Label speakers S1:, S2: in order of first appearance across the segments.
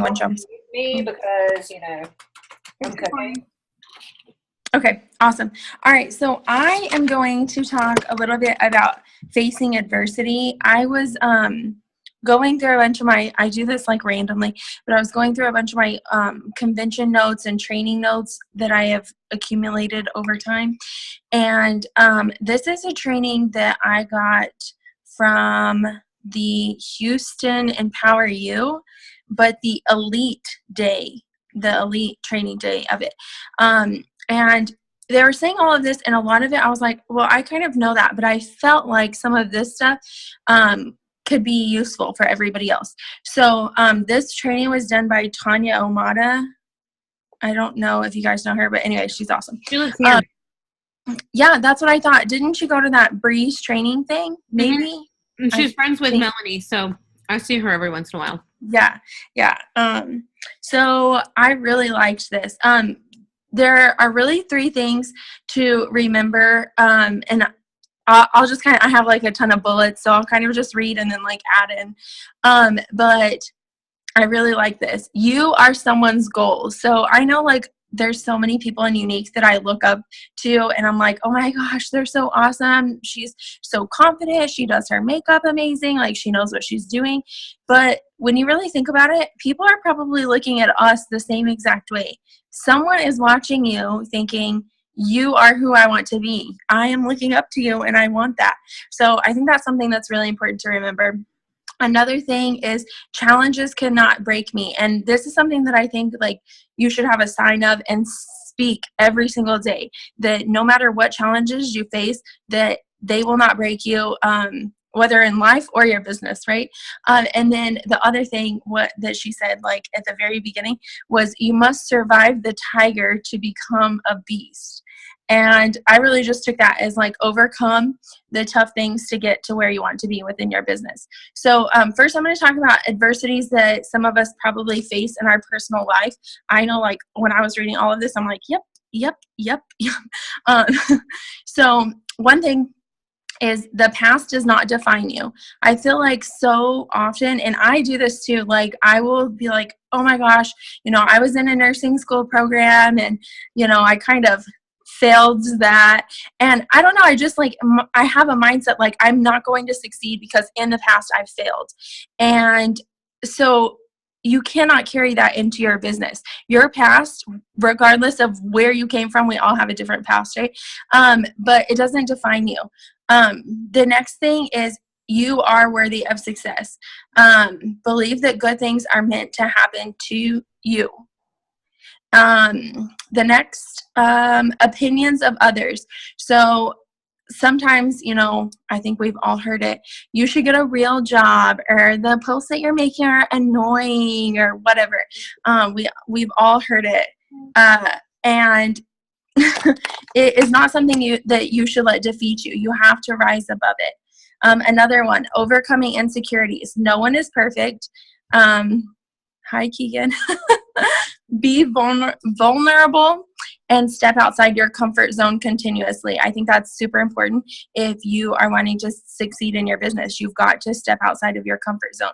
S1: one jumps.
S2: Me because, you know, I'm cooking.
S1: Okay, awesome. All right, so I am going to talk a little bit about facing adversity. I was going through a bunch of I do this like randomly, but I was going through a bunch of my convention notes and training notes that I have accumulated over time. And this is a training that I got from the Houston Empower You, but the elite training day of it. And they were saying all of this, and a lot of it, I was like, well, I kind of know that, but I felt like some of this stuff could be useful for everybody else. So this training was done by Tanya Omada. I don't know if you guys know her, but anyway, she's awesome.
S3: She lives here.
S1: Yeah, that's what I thought. Didn't you go to that Breeze training thing? Maybe?
S3: Mm-hmm. And she's friends with Melanie, so I see her every once in a while.
S1: Yeah. So I really liked this. There are really 3 things to remember, and I'll just I have like a ton of bullets, so I'll kind of just read and then like add in. But I really like this. You are someone's goal. So I know like there's so many people in Unique that I look up to, and I'm like, oh my gosh, they're so awesome. She's so confident. She does her makeup amazing. Like she knows what she's doing. But when you really think about it, people are probably looking at us the same exact way. Someone is watching you thinking, you are who I want to be. I am looking up to you and I want that. So I think that's something that's really important to remember. Another thing is challenges cannot break me. And this is something that I think like you should have a sign of and speak every single day, that no matter what challenges you face, that they will not break you, whether in life or your business, right? And then the other thing that she said like at the very beginning was you must survive the tiger to become a beast. And I really just took that as like overcome the tough things to get to where you want to be within your business. So first I'm going to talk about adversities that some of us probably face in our personal life. I know like when I was reading all of this, I'm like, yep. So one thing is the past does not define you. I feel like so often, and I do this too, like I will be like, oh my gosh, I was in a nursing school program and, I kind of failed that. And I don't know, I just like, I have a mindset like I'm not going to succeed because in the past I've failed. And so you cannot carry that into your business. Your past, regardless of where you came from, we all have a different past, right? But it doesn't define you. The next thing is you are worthy of success. Believe that good things are meant to happen to you. The next, opinions of others. So sometimes, I think we've all heard it. You should get a real job, or the posts that you're making are annoying, or whatever. We've all heard it. And it is not something that you should let defeat you. You have to rise above it. Another one, overcoming insecurities. No one is perfect. Hi, Keegan. Be vulnerable and step outside your comfort zone continuously. I think that's super important. If you are wanting to succeed in your business, you've got to step outside of your comfort zone.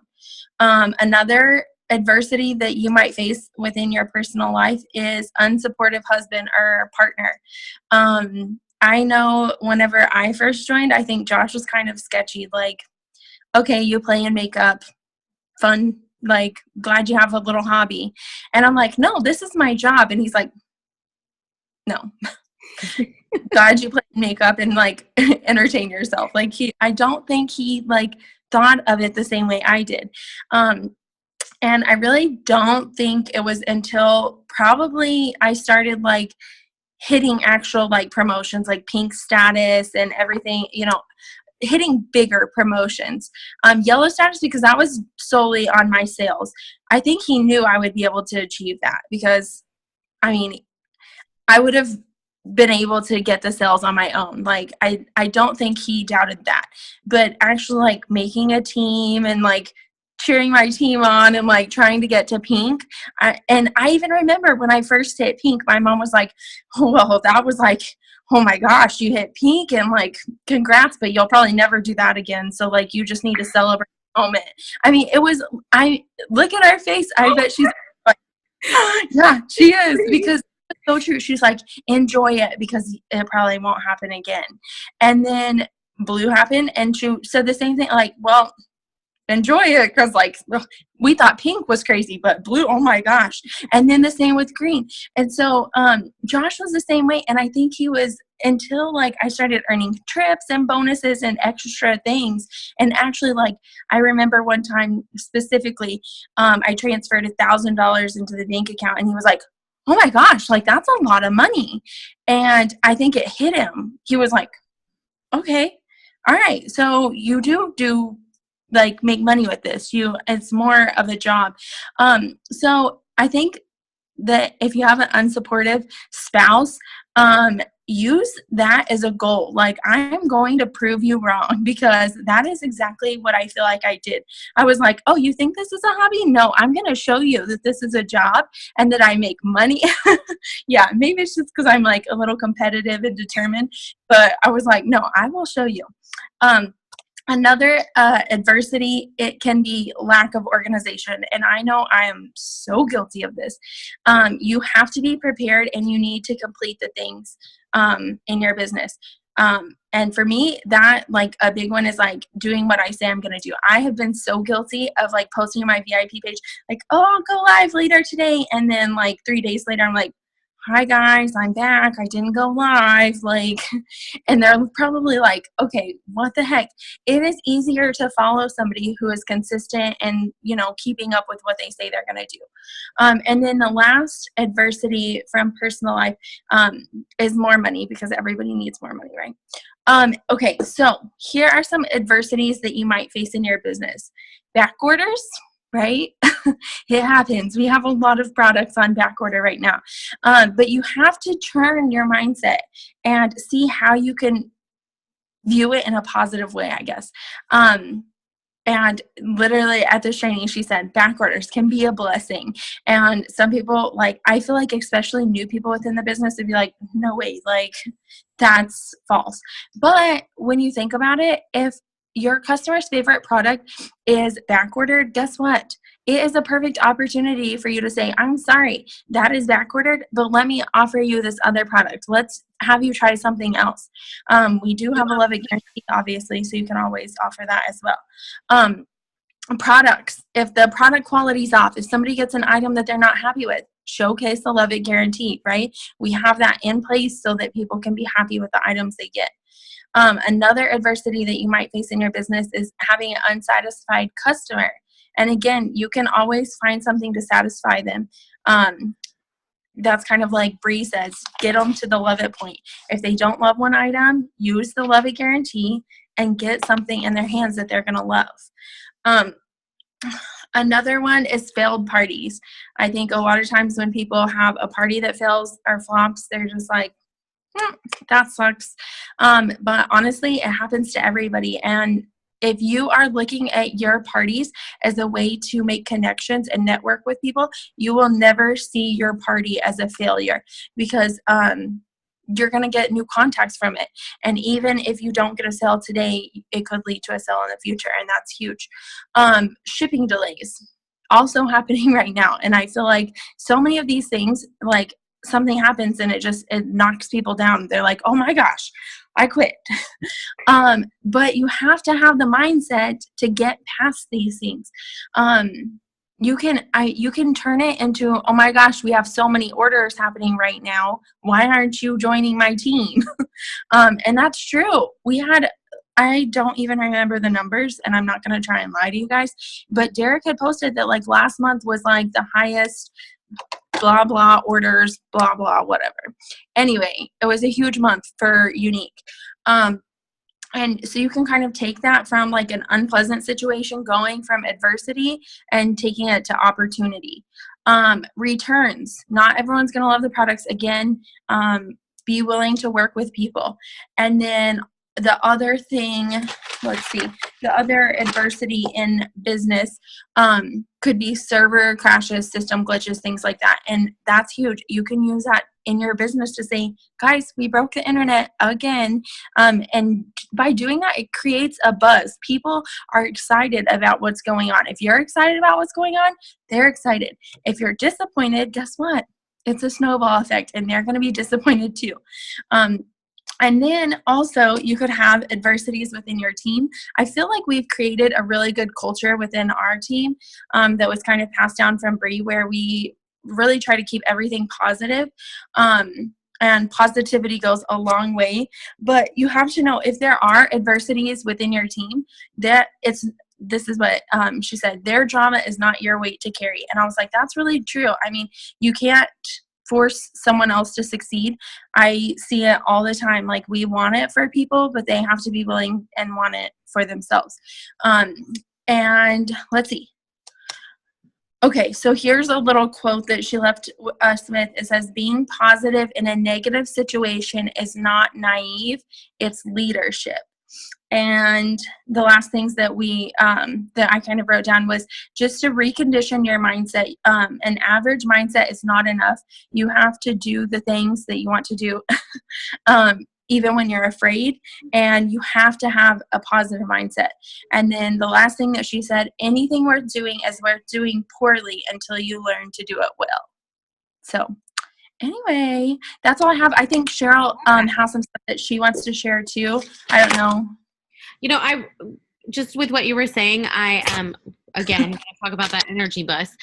S1: Another adversity that you might face within your personal life is unsupportive husband or partner. I know whenever I first joined, I think Josh was kind of sketchy. Like, okay, you play in makeup, fun, like, glad you have a little hobby. And I'm like, no, this is my job. And he's like, no. Glad you play in makeup and like entertain yourself. Like I don't think he like thought of it the same way I did. And I really don't think it was until probably I started like hitting actual like promotions, like pink status and everything, hitting bigger promotions. Yellow status, because that was solely on my sales. I think he knew I would be able to achieve that because, I would have been able to get the sales on my own. Like, I don't think he doubted that. But actually, like, making a team and, like, cheering my team on and, like, trying to get to pink. And I even remember when I first hit pink, my mom was like, oh, well, that was like, oh my gosh, you hit pink and like, congrats, but you'll probably never do that again. So like, you just need to celebrate moment. I mean, I look at her face. I bet she's like, yeah, she is, because it's so true. She's like, enjoy it because it probably won't happen again. And then blue happened, and she said the same thing, like, well, enjoy it, because like we thought pink was crazy, but blue, oh my gosh. And then the same with green. And so Josh was the same way, and I think he was, until like I started earning trips and bonuses and extra things. And actually, like, I remember one time specifically, I transferred $1,000 into the bank account, and he was like, oh my gosh, like that's a lot of money. And I think it hit him. He was like, okay, all right, so you do like make money with this. It's more of a job. So I think that if you have an unsupportive spouse, use that as a goal. Like, I'm going to prove you wrong, because that is exactly what I feel like I did. I was like, oh, you think this is a hobby? No, I'm going to show you that this is a job and that I make money. Yeah, maybe it's just because I'm like a little competitive and determined, but I was like, no, I will show you. Another adversity, it can be lack of organization. And I know I am so guilty of this. You have to be prepared, and you need to complete the things in your business. And for me, that, like, a big one is like doing what I say I'm going to do. I have been so guilty of like posting on my VIP page, like, oh, I'll go live later today. And then like 3 days later, I'm like, hi guys, I'm back. I didn't go live. Like, and they're probably like, okay, what the heck? It is easier to follow somebody who is consistent and, keeping up with what they say they're going to do. And then the last adversity from personal life is more money, because everybody needs more money, right? Okay, so here are some adversities that you might face in your business. Back orders, right? It happens. We have a lot of products on back order right now. But you have to turn your mindset and see how you can view it in a positive way, I guess. And literally at this training, she said back orders can be a blessing. And some people, like, I feel like especially new people within the business would be like, no way, like, that's false. But when you think about it, if your customer's favorite product is back ordered, guess what? It is a perfect opportunity for you to say, I'm sorry, that is back ordered, but let me offer you this other product. Let's have you try something else. We do have a Love It Guarantee, obviously, so you can always offer that as well. Products, if the product quality is off, if somebody gets an item that they're not happy with, showcase the Love It Guarantee, right? We have that in place so that people can be happy with the items they get. Another adversity that you might face in your business is having an unsatisfied customer. And again, you can always find something to satisfy them. That's kind of like Bree says, get them to the love it point. If they don't love one item, use the Love It Guarantee and get something in their hands that they're going to love. Another one is failed parties. I think a lot of times when people have a party that fails or flops, they're just like, that sucks. But honestly, it happens to everybody. And if you are looking at your parties as a way to make connections and network with people, you will never see your party as a failure, because you're going to get new contacts from it. And even if you don't get a sale today, it could lead to a sale in the future, and that's huge. Shipping delays, also happening right now. And I feel like so many of these things, like, something happens and it knocks people down. They're like, oh my gosh, I quit. But you have to have the mindset to get past these things. You can turn it into, oh my gosh, we have so many orders happening right now. Why aren't you joining my team? And that's true. I don't even remember the numbers, and I'm not going to try and lie to you guys, but Derek had posted that like last month was like the highest blah, blah, orders, blah, blah, whatever. Anyway, it was a huge month for Unique. And so you can kind of take that from like an unpleasant situation, going from adversity and taking it to opportunity. Returns. Not everyone's going to love the products. Again, be willing to work with people. And then the other thing, let's see, the other adversity in business could be server crashes, system glitches, things like that. And that's huge. You can use that in your business to say, guys, we broke the internet again. And by doing that, it creates a buzz. People are excited about what's going on. If you're excited about what's going on, they're excited. If you're disappointed, guess what? It's a snowball effect, and they're going to be disappointed too. And then also you could have adversities within your team. I feel like we've created a really good culture within our team that was kind of passed down from Bree, where we really try to keep everything positive. And positivity goes a long way. But you have to know, if there are adversities within your team, this is what she said, their drama is not your weight to carry. And I was like, that's really true. I mean, you can't force someone else to succeed. I see it all the time. Like, we want it for people, but they have to be willing and want it for themselves. And let's see. Okay, so here's a little quote that she left us with. It says, being positive in a negative situation is not naive, it's leadership. And the last things that that I kind of wrote down was just to recondition your mindset. An average mindset is not enough. You have to do the things that you want to do, even when you're afraid, and you have to have a positive mindset. And then the last thing that she said, anything worth doing is worth doing poorly until you learn to do it well. So anyway, that's all I have. I think Cheryl has some stuff that she wants to share too. I don't know.
S3: I just with what you were saying, I again gonna talk about that energy bus.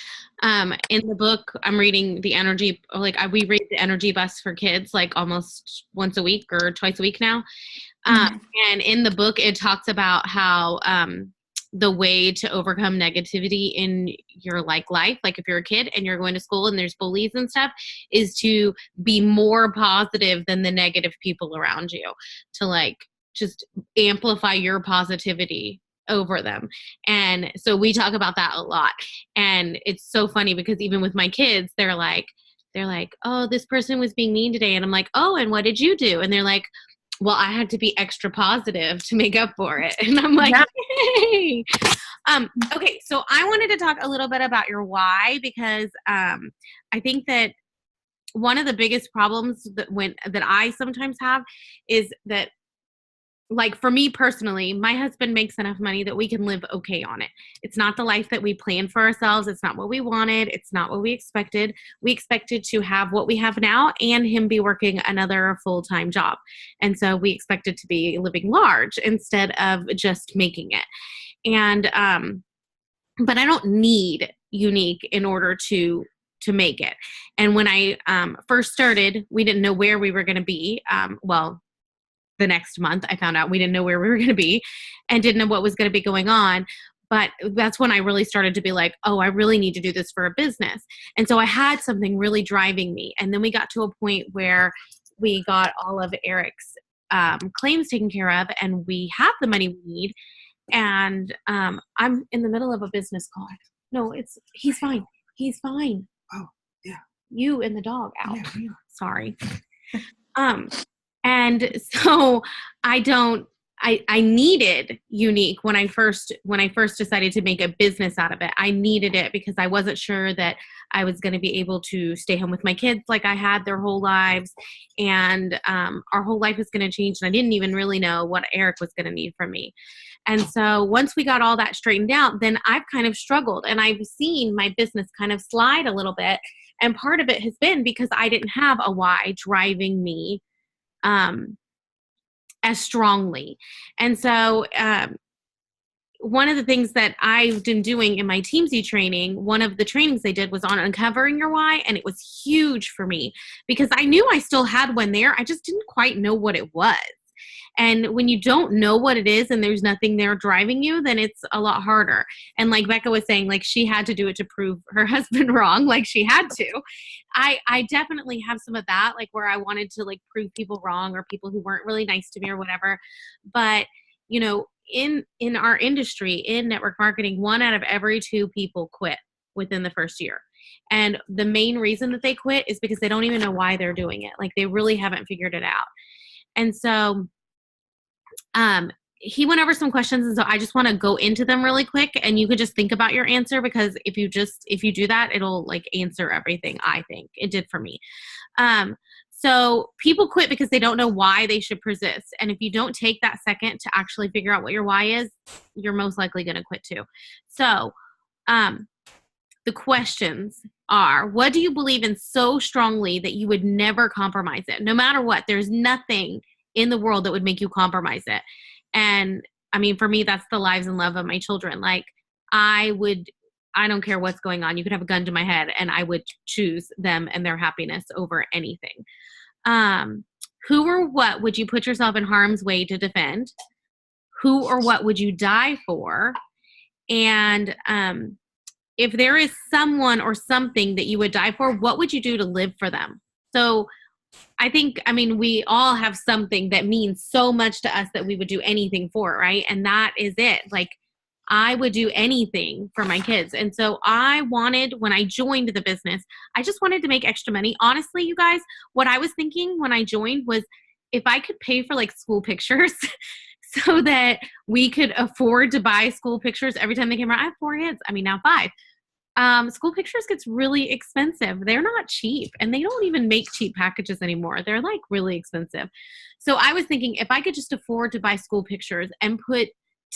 S3: In the book, I'm reading the energy, we read the energy bus for kids like almost once a week or twice a week now. And in the book, it talks about how the way to overcome negativity in your life, like if you're a kid and you're going to school and there's bullies and stuff, is to be more positive than the negative people around you, to just amplify your positivity over them. And so we talk about that a lot. And it's so funny because even with my kids, they're like, oh, this person was being mean today. And I'm like, oh, and what did you do? And they're like, well, I had to be extra positive to make up for it. And I'm like, hey. Okay, so I wanted to talk a little bit about your why, because I think that one of the biggest problems that I sometimes have is that, for me personally, my husband makes enough money that we can live okay on it. It's not the life that we planned for ourselves. It's not what we wanted. It's not what we expected. We expected to have what we have now and him be working another full-time job. And so we expected to be living large instead of just making it. And, but I don't need unique in order to make it. And when I first started, we didn't know where we were going to be. The next month I found out we didn't know where we were going to be and didn't know what was going to be going on. But that's when I really started to be like, oh, I really need to do this for a business. And so I had something really driving me. And then we got to a point where we got all of Eric's claims taken care of, and we have the money we need. And I'm in the middle of a business call. No, he's fine. He's fine.
S4: Oh, yeah.
S3: You and the dog out.
S4: Yeah.
S3: Sorry. And so I needed unique when I first decided to make a business out of it. I needed it because I wasn't sure that I was going to be able to stay home with my kids like I had their whole lives. And our whole life was going to change. And I didn't even really know what Eric was going to need from me. And so once we got all that straightened out, then I've kind of struggled, and I've seen my business kind of slide a little bit. And part of it has been because I didn't have a why driving me as strongly. And so one of the things that I've been doing in my Teamsy training, one of the trainings they did was on uncovering your why, and it was huge for me because I knew I still had one there. I just didn't quite know what it was. And when you don't know what it is and there's nothing there driving you, then it's a lot harder. And like Becca was saying, she had to do it to prove her husband wrong. She had to. I definitely have some of that, where I wanted to prove people wrong or people who weren't really nice to me or whatever. But, in our industry, in network marketing, 1 out of every 2 people quit within the first year. And the main reason that they quit is because they don't even know why they're doing it. They really haven't figured it out. And so he went over some questions, and so I just want to go into them really quick, and you could just think about your answer, because if you do that, it'll like answer everything. I think it did for me. So people quit because they don't know why they should persist. And if you don't take that second to actually figure out what your why is, you're most likely going to quit too. So, the questions are, what do you believe in so strongly that you would never compromise it? No matter what, there's nothing in the world that would make you compromise it. And I mean, for me, that's the lives and love of my children. Like I don't care what's going on. You could have a gun to my head and I would choose them and their happiness over anything. Who or what would you put yourself in harm's way to defend? Who or what would you die for? And, if there is someone or something that you would die for, what would you do to live for them? So I mean, we all have something that means so much to us that we would do anything for, right? And that is it. Like I would do anything for my kids. And so when I joined the business, I just wanted to make extra money. Honestly, you guys, what I was thinking when I joined was if I could pay for like school pictures so that we could afford to buy school pictures every time they came around. I have 4 kids. I mean, now 5. School pictures gets really expensive. They're not cheap, and they don't even make cheap packages anymore. They're like really expensive. So I was thinking if I could just afford to buy school pictures and put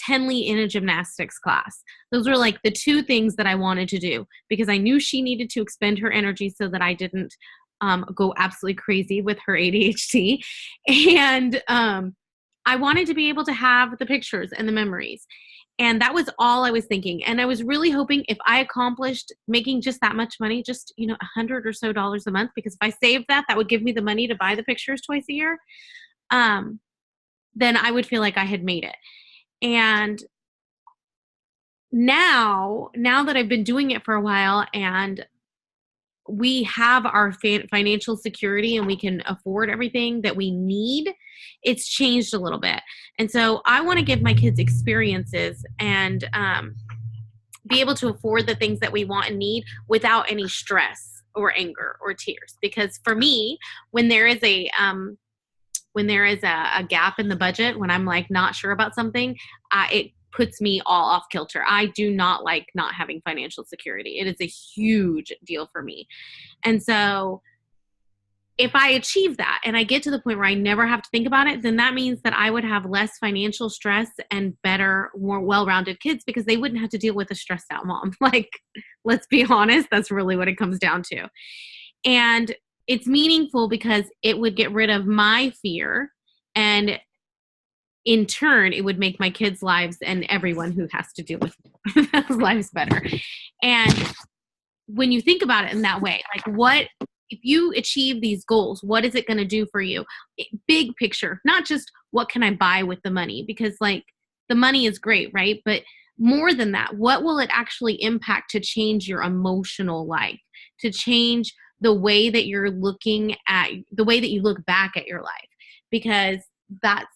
S3: Tenley in a gymnastics class, those were like the 2 things that I wanted to do, because I knew she needed to expend her energy so that I didn't go absolutely crazy with her ADHD. And I wanted to be able to have the pictures and the memories. And that was all I was thinking. And I was really hoping if I accomplished making just that much money, just, $100 or so a month, because if I saved that would give me the money to buy the pictures twice a year. Then I would feel like I had made it. And now that I've been doing it for a while and we have our financial security and we can afford everything that we need, it's changed a little bit. And so I want to give my kids experiences and be able to afford the things that we want and need without any stress or anger or tears. Because for me, when there is a gap in the budget, when I'm like not sure about something, it puts me all off kilter. I do not like not having financial security. It is a huge deal for me. And so if I achieve that and I get to the point where I never have to think about it, then that means that I would have less financial stress and better, more well-rounded kids, because they wouldn't have to deal with a stressed out mom. Like, let's be honest, that's really what it comes down to. And it's meaningful because it would get rid of my fear, and in turn, it would make my kids' lives and everyone who has to deal with those lives better. And when you think about it in that way, like what, if you achieve these goals, what is it going to do for you? Big picture, not just what can I buy with the money, because like the money is great, right? But more than that, what will it actually impact to change your emotional life, to change the way that you're looking at, the way that you look back at your life? Because that's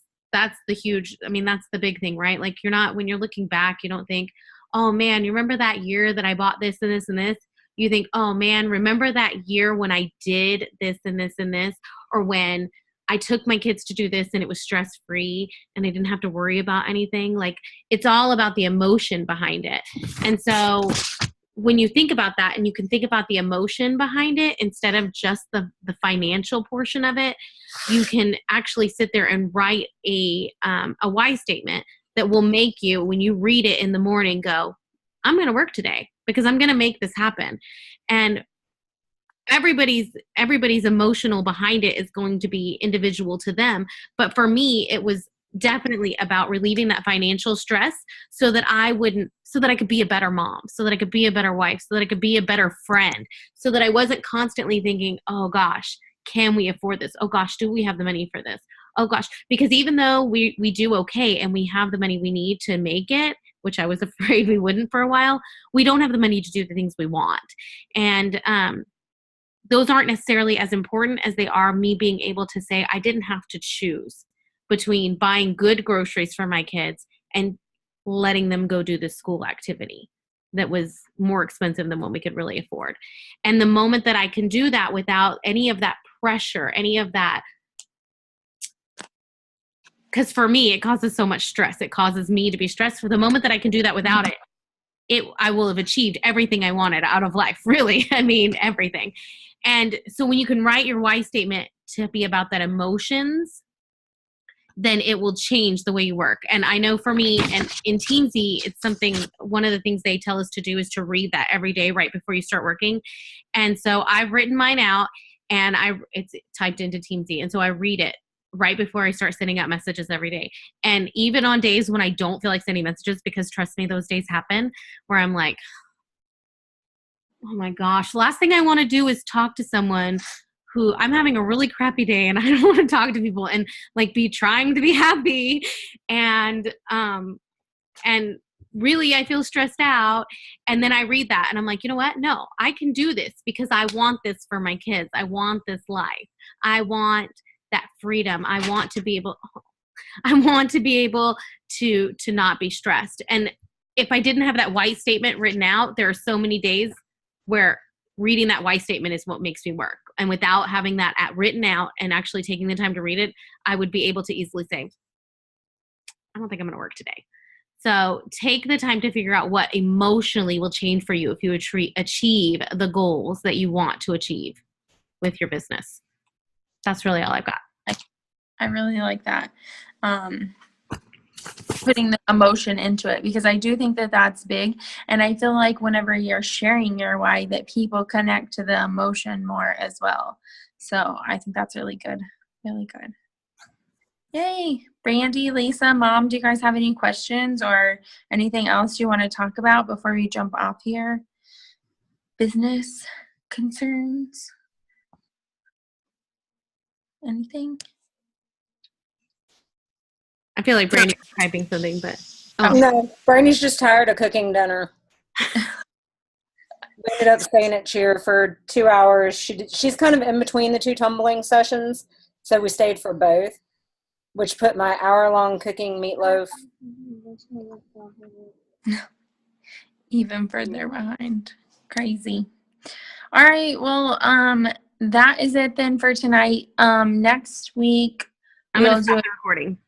S3: the big thing, right? Like when you're looking back, you don't think, oh man, you remember that year that I bought this and this and this? You think, oh man, remember that year when I did this and this and this, or when I took my kids to do this and it was stress-free and I didn't have to worry about anything. Like it's all about the emotion behind it. And so when you think about that and you can think about the emotion behind it instead of just the financial portion of it, you can actually sit there and write a why statement that will make you, when you read it in the morning, go, I'm going to work today because I'm going to make this happen. And everybody's emotional behind it is going to be individual to them. But for me, it was definitely about relieving that financial stress so that I could be a better mom, so that I could be a better wife, so that I could be a better friend, so that I wasn't constantly thinking, oh gosh, can we afford this? Oh gosh, do we have the money for this? Oh gosh, because even though we do okay and we have the money we need to make it, which I was afraid we wouldn't for a while, we don't have the money to do the things we want. And those aren't necessarily as important as they are me being able to say I didn't have to choose between buying good groceries for my kids and letting them go do this school activity that was more expensive than what we could really afford. And the moment that I can do that without any of that pressure, any of that because for me, it causes so much stress. It causes me to be stressed. For the moment that I can do that without it, I will have achieved everything I wanted out of life, really. I mean, everything. And so when you can write your why statement to be about that emotions, then it will change the way you work. And I know for me, and in Teamsy, it's something, one of the things they tell us to do is to read that every day right before you start working. And so I've written mine out, and it's typed into Teamsy. And so I read it right before I start sending out messages every day. And even on days when I don't feel like sending messages, because trust me, those days happen where I'm like, oh my gosh, last thing I want to do is talk to someone who I'm having a really crappy day and I don't want to talk to people and like be trying to be happy. And really I feel stressed out. And then I read that and I'm like, you know what? No, I can do this because I want this for my kids. I want this life. I want that freedom. I want to be able to not be stressed. And if I didn't have that why statement written out, there are so many days where reading that why statement is what makes me work. And without having that written out and actually taking the time to read it, I would be able to easily say, I don't think I'm going to work today. So take the time to figure out what emotionally will change for you if you achieve the goals that you want to achieve with your business. That's really all I've got.
S1: I really like that. Putting the emotion into it, because I do think that that's big. And I feel like whenever you're sharing your why, that people connect to the emotion more as well. So I think that's really good. Really good. Yay. Brandy, Lisa, Mom, do you guys have any questions or anything else you want to talk about before we jump off here? Business concerns? Anything?
S3: I feel like Brandy's typing something, but
S2: No, Brandy's just tired of cooking dinner. We ended up staying at Cheer for 2 hours. She's kind of in between the two tumbling sessions, so we stayed for both, which put my hour-long cooking meatloaf
S1: even further behind. Crazy. All right, well, that is it then for tonight. Next week
S3: I'm going to stop the recording.